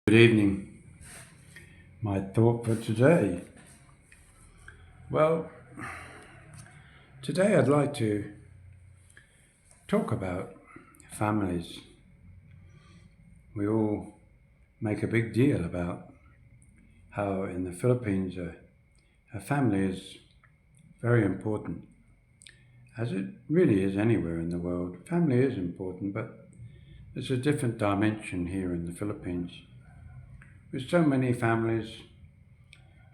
Good evening. My thought for today. Well, today I'd like to talk about families. We all make a big deal about how in the Philippines a family is very important, as it really is anywhere in the world. Family is important, but there's a different dimension here in the Philippines. With so many families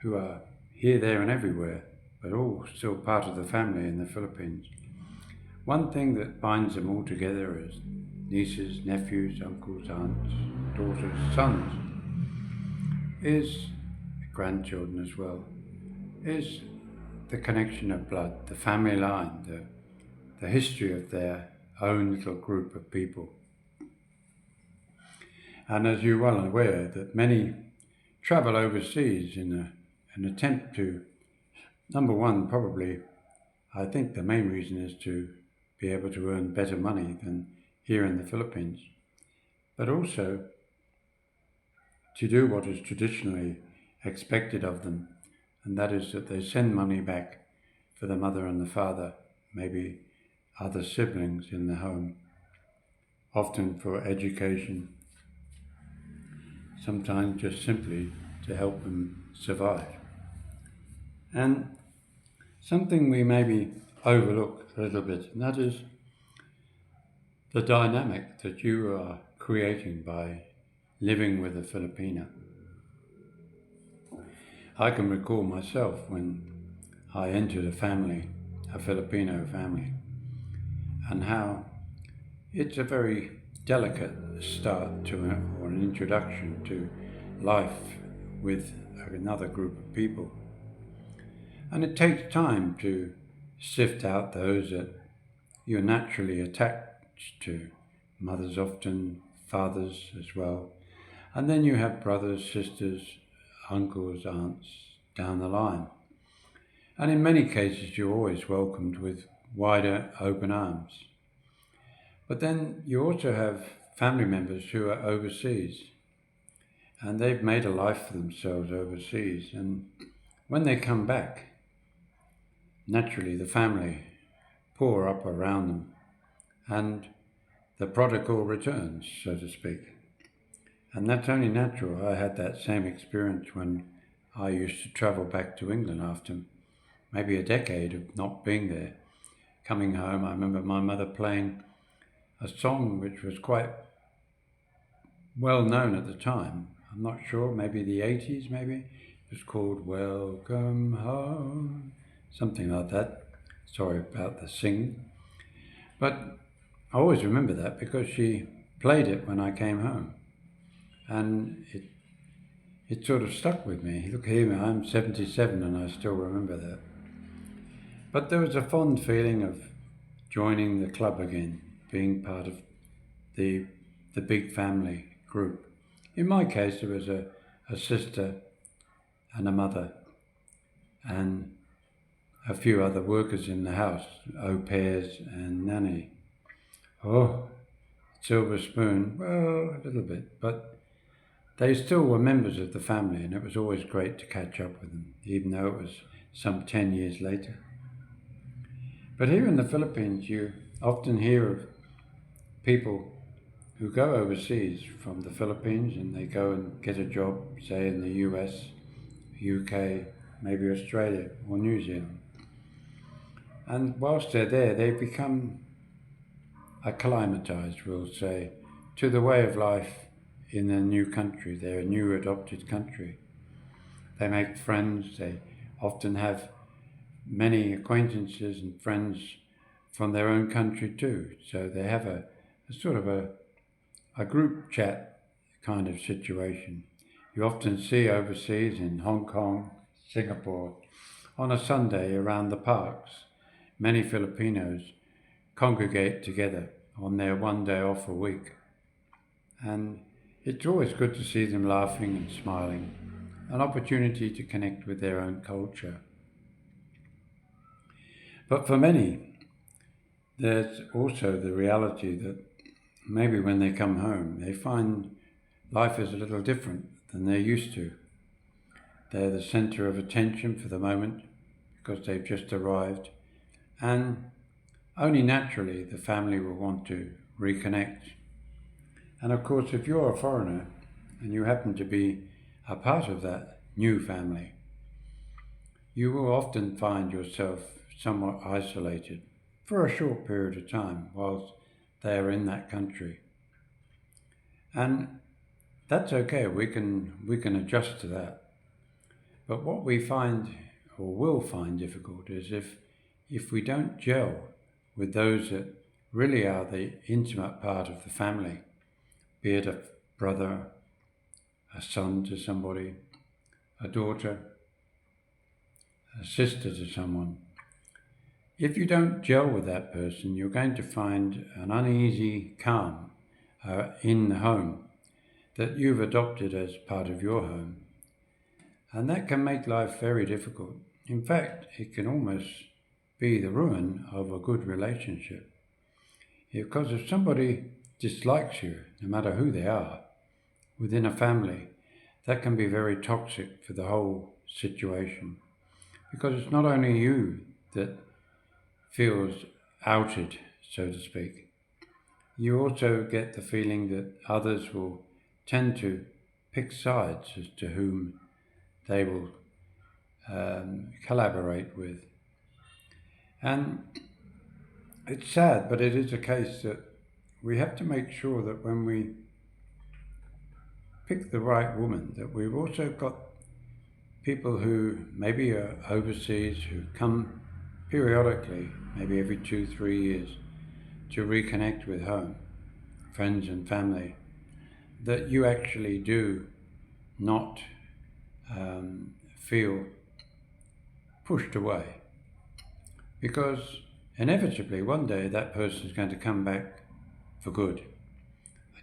who are here, there, and everywhere, but all still part of the family in the Philippines. One thing that binds them all together is nieces, nephews, uncles, aunts, daughters, sons, is grandchildren as well, is the connection of blood, the family line, the history of their own little group of people. And as you're well aware, that many travel overseas in an attempt to, number one, probably, I think the main reason is to be able to earn better money than here in the Philippines, but also to do what is traditionally expected of them, and that is that they send money back for the mother and the father, maybe other siblings in the home, often for education, sometimes just simply to help them survive. And something we maybe overlook a little bit, and that is the dynamic that you are creating by living with a Filipina. I can recall myself when I entered a family, a Filipino family, and how it's a very delicate start to or an introduction to life with another group of people. And it takes time to sift out those that you're naturally attached to. Mothers often, fathers as well. And then you have brothers, sisters, uncles, aunts down the line. And in many cases, you're always welcomed with wider open arms. But then you also have family members who are overseas and they've made a life for themselves overseas. And when they come back, naturally the family pour up around them and the prodigal returns, so to speak. And that's only natural. I had that same experience when I used to travel back to England after maybe a decade of not being there. Coming home, I remember my mother playing a song which was quite well known at the time. I'm not sure, maybe the 80s, maybe. It was called Welcome Home, something like that. Sorry about the singing. But I always remember that because she played it when I came home. And it sort of stuck with me. Look here, I'm 77 and I still remember that. But there was a fond feeling of joining the club again, being part of the big family group. In my case, there was a sister and a mother and a few other workers in the house, au pairs and nanny. Oh, silver spoon, well, a little bit, but they still were members of the family and it was always great to catch up with them, even though it was some 10 years later. But here in the Philippines, you often hear of people who go overseas from the Philippines and they go and get a job, say in the US, UK, maybe Australia or New Zealand. And whilst they're there, they become acclimatized, we'll say, to the way of life in their new country, their new adopted country. They make friends, they often have many acquaintances and friends from their own country too. So they have a sort of a group chat kind of situation. You often see overseas in Hong Kong, Singapore, on a Sunday around the parks, many Filipinos congregate together on their one day off a week. And it's always good to see them laughing and smiling, an opportunity to connect with their own culture. But for many, there's also the reality that maybe when they come home, they find life is a little different than they're used to. They're the centre of attention for the moment because they've just arrived, and only naturally the family will want to reconnect. And of course, if you're a foreigner and you happen to be a part of that new family, you will often find yourself somewhat isolated for a short period of time whilst they are in that country. And that's okay, we can adjust to that. But what we find or will find difficult is if we don't gel with those that really are the intimate part of the family, be it a brother, a son to somebody, a daughter, a sister to someone. If you don't gel with that person, you're going to find an uneasy calm in the home that you've adopted as part of your home. And that can make life very difficult. In fact, it can almost be the ruin of a good relationship. Because if somebody dislikes you, no matter who they are, within a family, that can be very toxic for the whole situation. Because it's not only you that feels outed, so to speak. You also get the feeling that others will tend to pick sides as to whom they will collaborate with. And it's sad, but it is a case that we have to make sure that when we pick the right woman, that we've also got people who maybe are overseas, who come periodically, maybe every 2-3 years, to reconnect with home, friends and family, that you actually do not feel pushed away. Because inevitably one day that person is going to come back for good.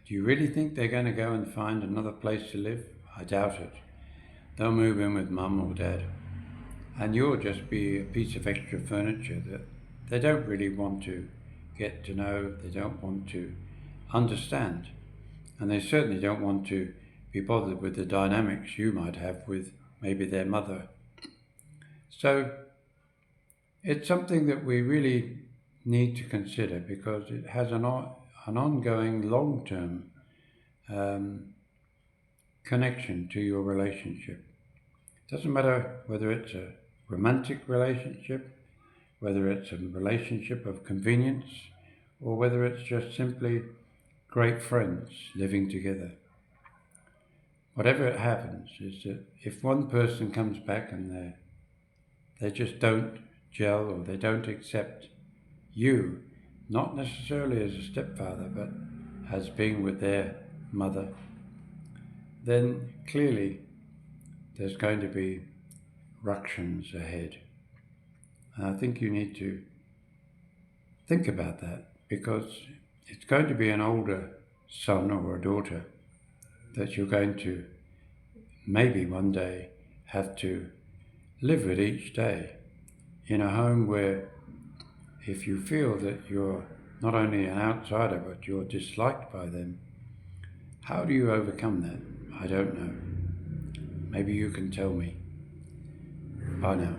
Do you really think they're going to go and find another place to live? I doubt it. They'll move in with mum or dad, and you'll just be a piece of extra furniture that they don't really want to get to know, they don't want to understand, and they certainly don't want to be bothered with the dynamics you might have with maybe their mother. So it's something that we really need to consider because it has an ongoing long-term connection to your relationship. It doesn't matter whether it's a romantic relationship, whether it's a relationship of convenience, or whether it's just simply great friends living together. Whatever it happens is that if one person comes back and they just don't gel or they don't accept you, not necessarily as a stepfather, but as being with their mother, then clearly there's going to be ructions ahead. And I think you need to think about that because it's going to be an older son or a daughter that you're going to maybe one day have to live with each day in a home where if you feel that you're not only an outsider but you're disliked by them, how do you overcome that? I don't know. Maybe you can tell me. Bye now.